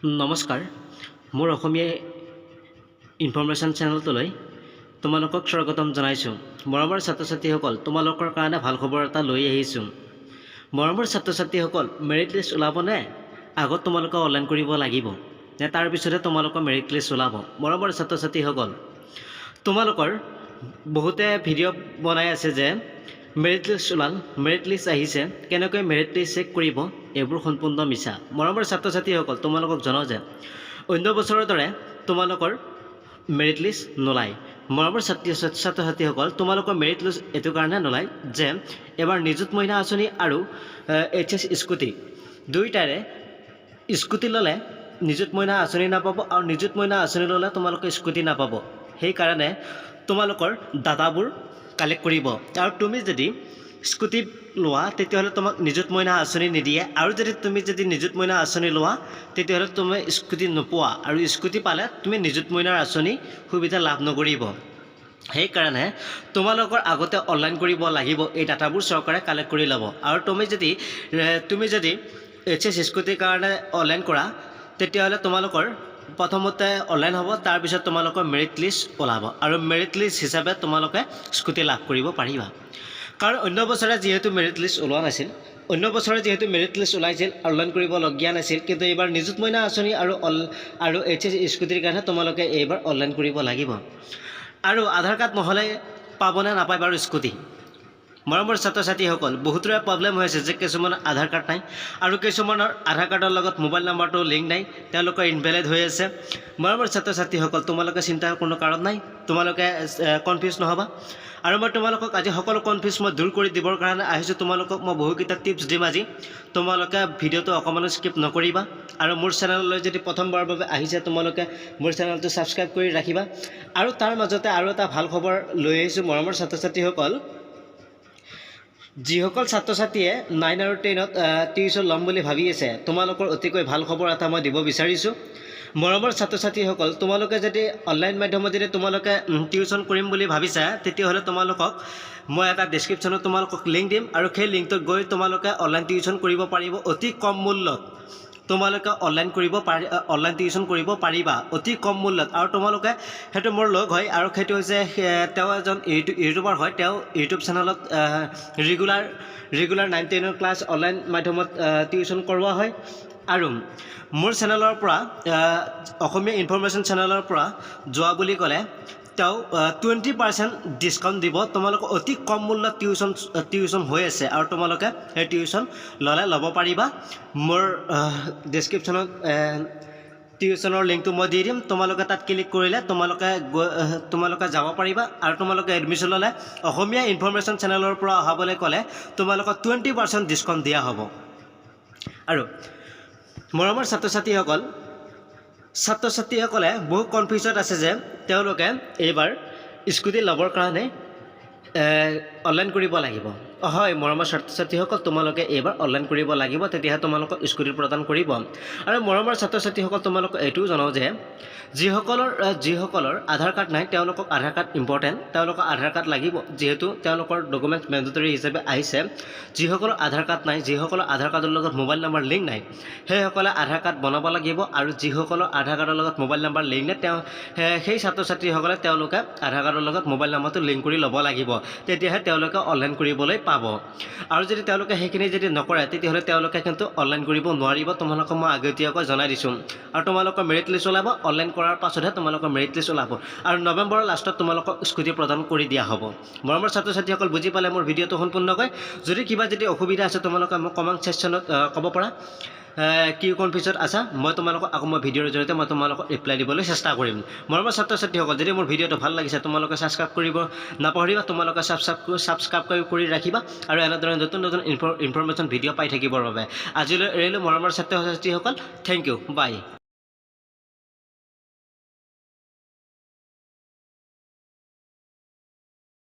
নমস্কাৰ মোৰ অসমীয়া ইনফৰমেশ্যন চেনেলটোলৈ তোমালোকক স্বাগতম জনাইছোঁ। মৰমৰ ছাত্ৰ ছাত্ৰীসকল, তোমালোকৰ কাৰণে ভাল খবৰ এটা লৈ আহিছোঁ। মৰমৰ ছাত্ৰ ছাত্ৰীসকল, মেৰিট লিষ্ট ওলাবনে? আগত তোমালোকে অনলাইন কৰিব লাগিব নে তাৰ পিছতে তোমালোকৰ মেৰিট লিষ্ট ওলাব? মৰমৰ ছাত্ৰ ছাত্ৰীসকল, তোমালোকৰ বহুতে ভিডিঅ' বনাই আছে যে মেৰিট লিষ্ট ওলাল, মেৰিট লিষ্ট আহিছে, কেনেকৈ মেৰিট লিষ্ট চেক কৰিব, এইবোৰ সম্পূৰ্ণ মিছা। মৰমৰ ছাত্ৰ ছাত্ৰীসকল, তোমালোকক জনাওঁ যে অন্য বছৰৰ দৰে তোমালোকৰ মেৰিট লিষ্ট নোলায়। মৰমৰ ছাত্ৰ ছাত্ৰীসকল, তোমালোকৰ মেৰিট লিষ্ট এইটো কাৰণে নোলায় যে এবাৰ নিযুত মইনা আঁচনি আৰু HS স্কুটি দুয়োটাৰে স্কুটি ল'লে নিযুত মইনা আঁচনি নাপাব আৰু নিযুত মইনা আঁচনি ল'লে তোমালোকে স্কুটি নাপাব। সেইকাৰণে তোমালোকৰ ডাটাবোৰ কালেক্ট কৰিব। আৰু তুমি যদি স্কুটি লোৱা তেতিয়াহ'লে তোমাক নিযুত মইনা আঁচনি নিদিয়ে, আৰু তুমি যদি নিযুত মইনা আঁচনি লোৱা তেতিয়াহ'লে তুমি স্কুটি নোপোৱা, আৰু স্কুটি পালে তুমি নিযুত মইনাৰ আঁচনি সুবিধা লাভ নকৰিব। সেইকাৰণে তোমালোকৰ আগতে অনলাইন কৰিব লাগিব। এই ডাটাবোৰ চৰকাৰে কালেক্ট কৰি ল'ব। আৰু তুমি যদি HS স্কুটিৰ কাৰণে অনলাইন কৰা তেতিয়াহ'লে তোমালোকৰ প্ৰথমতে অনলাইন হ'ব, তাৰপিছত তোমালোকৰ মেৰিট লিষ্ট ওলাব, আৰু মেৰিট লিষ্ট হিচাপে তোমালোকে স্কুটি লাভ কৰিব পাৰিবা। কাৰণ অন্য বছৰে যিহেতু মেৰিট লিষ্ট ওলোৱা নাছিল, মেৰিট লিষ্ট ওলাইছিল, অনলাইন কৰিবলগীয়া নাছিল, কিন্তু এইবাৰ নিযুত মইনা আঁচনি আৰু HS স্কুটিৰ কাৰণে তোমালোকে এইবাৰ অনলাইন কৰিব লাগিব। আৰু আধাৰ কাৰ্ড নহ'লে পাবনে নাপায় বাৰু স্কুটি? মৰমৰ ছাত্ৰ ছাত্ৰীসকল, বহুতৰে প্ৰব্লেম হৈ আছে যে কিছুমানৰ আধাৰ কাৰ্ড নাই, আৰু কিছুমানৰ আধাৰ কাৰ্ডৰ লগত মোবাইল নাম্বাৰটো লিংক নাই, তেওঁলোকৰ ইনভেলিড হৈ আছে। মৰমৰ ছাত্ৰ ছাত্ৰীসকল, তোমালোকে চিন্তাৰ কোনো কাৰণ নাই, তোমালোকে কনফিউজ নহ'বা। আৰু মই তোমালোকক আজি সকলো কনফিউজ মই দূৰ কৰি দিবৰ কাৰণে আহিছোঁ। তোমালোকক মই বহুকেইটা টিপছ দিম আজি। তোমালোকে ভিডিঅ'টো অকণমানো স্কিপ নকৰিবা, আৰু মোৰ চেনেললৈ যদি প্ৰথমবাৰৰ বাবে আহিছে তোমালোকে মোৰ চেনেলটো ছাবস্ক্ৰাইব কৰি ৰাখিবা। আৰু তাৰ মাজতে আৰু এটা ভাল খবৰ লৈ আহিছোঁ। মৰমৰ ছাত্ৰ ছাত্ৰীসকল, যিসকল ছাত্ৰ ছাত্ৰীয়ে 9 আৰু 10ত টিউশ্যন ল'ম বুলি ভাবি আছে, তোমালোকৰ অতিকৈ ভাল খবৰ এটা মই দিব বিচাৰিছোঁ। মৰমৰ ছাত্ৰ ছাত্ৰীসকল, তোমালোকে যদি অনলাইন মাধ্যমত যদি তোমালোকে টিউশ্যন কৰিম বুলি ভাবিছা তেতিয়াহ'লে তোমালোকক মই এটা ডেছক্ৰিপশ্যনত তোমালোকক লিংক দিম, আৰু সেই লিংকটোত গৈ তোমালোকে অনলাইন টিউশ্যন কৰিব পাৰিব অতি কম মূল্যত। তোমালোকে অনলাইন টিউশ্যন কৰিব পাৰিবা অতি কম মূল্যত। আৰু তোমালোকে সেইটো মোৰ লগ হয়, আৰু সেইটো হৈছে তেওঁ এজন ইউটিউবাৰ হয়। তেওঁ ইউটিউব চেনেলত ৰেগুলাৰ 9-10ৰ ক্লাছ অনলাইন মাধ্যমত টিউশ্যন কৰোৱা হয়। আৰু মোৰ চেনেলৰ পৰা, অসমীয়া ইনফৰমেশ্যন চেনেলৰ পৰা যোৱা বুলি ক'লে তেওঁ 20% ডিছকাউণ্ট দিব। তোমালোকে অতি কম মূল্যত টিউশ্যন হৈ আছে, আৰু তোমালোকে সেই টিউশ্যন ল'ব পাৰিবা। মোৰ ডেছক্ৰিপশ্যনত টিউশ্যনৰ লিংকটো মই দি দিম। তোমালোকে তাত ক্লিক কৰিলে তোমালোকে যাব পাৰিবা, আৰু তোমালোকে এডমিশ্যন ল'লে অসমীয়া ইনফৰমেশ্যন চেনেলৰ পৰা অহাবলৈ ক'লে তোমালোকক 20% ডিছকাউণ্ট দিয়া হ'ব। আৰু মৰমৰ ছাত্ৰ ছাত্ৰীসকলে বহু কনফিউজত আছে যে তেওঁলোকে এইবাৰ স্কুটি ল'বৰ কাৰণে অনলাইন কৰিব লাগিব। হয় মৰমৰ ছাত্ৰ ছাত্ৰীসকল, তোমালোকে এইবাৰ অনলাইন কৰিব লাগিব, তেতিয়াহে তোমালোকক স্কুটি প্ৰদান কৰিব। আৰু মৰমৰ ছাত্ৰ ছাত্ৰীসকল, তোমালোকক এইটোও জনাওঁ যে যিসকলৰ আধাৰ কাৰ্ড নাই তেওঁলোকক আধাৰ কাৰ্ড ইম্পৰ্টেণ্ট, তেওঁলোকক আধাৰ কাৰ্ড লাগিব, যিহেতু তেওঁলোকৰ ডকুমেণ্টছ মেণ্ডেটৰী হিচাপে আহিছে। যিসকলৰ আধাৰ কাৰ্ড নাই, যিসকলৰ আধাৰ কাৰ্ডৰ লগত মোবাইল নাম্বাৰ লিংক নাই, সেইসকলে আধাৰ কাৰ্ড বনাব লাগিব। আৰু যিসকলৰ আধাৰ কাৰ্ডৰ লগত মোবাইল নাম্বাৰ লিংক নাই, সেই ছাত্ৰ ছাত্ৰীসকলে তেওঁলোকে আধাৰ কাৰ্ডৰ লগত মোবাইল নাম্বাৰটো লিংক কৰি ল'ব লাগিব, তেতিয়াহে তেওঁলোকে অনলাইন কৰিবলৈ পাব। আৰু যদি তেওঁলোকে সেইখিনি যদি নকৰে তেতিয়াহ'লে তেওঁলোকে কিন্তু অনলাইন কৰিব নোৱাৰিব। তোমালোকক মই আগতীয়াকৈ জনাই দিছোঁ। আৰু তোমালোকৰ মেৰিট লিষ্ট ওলাব, অনলাইন কৰাৰ পাছতহে তোমালোকৰ মেৰিট লিষ্ট ওলাব, আৰু নৱেম্বৰৰ লাষ্টত তোমালোকক স্কুটি প্ৰদান কৰি দিয়া হ'ব। মৰমৰ ছাত্ৰ ছাত্ৰীসকল, বুজি পালে মোৰ ভিডিঅ'টো সম্পূৰ্ণকৈ? যদি অসুবিধা আছে তোমালোকে মোক কমেণ্ট ছেকশ্যনত ক'ব পাৰা, কি কনফিউজত আছা। মই তোমালোকক আকৌ ভিডিঅ'ৰ জৰিয়তে মই তোমালোকক ৰিপ্লাই দিবলৈ চেষ্টা কৰিম। মৰমৰ ছাত্ৰ ছাত্ৰীসকল, যদি মোৰ ভিডিঅ'টো ভাল লাগিছে তোমালোকে ছাবস্ক্ৰাইব কৰিব নাপাহৰিবা। তোমালোকে ছাবস্ক্ৰাইব কৰি ৰাখিবা, আৰু এনেদৰে নতুন ইনফৰমেশ্যন ভিডিঅ' পাই থাকিবৰ বাবে আজিলৈ এৰিলোঁ। মৰমৰ ছাত্ৰ ছাত্ৰীসকল, থেংক ইউ, বাই।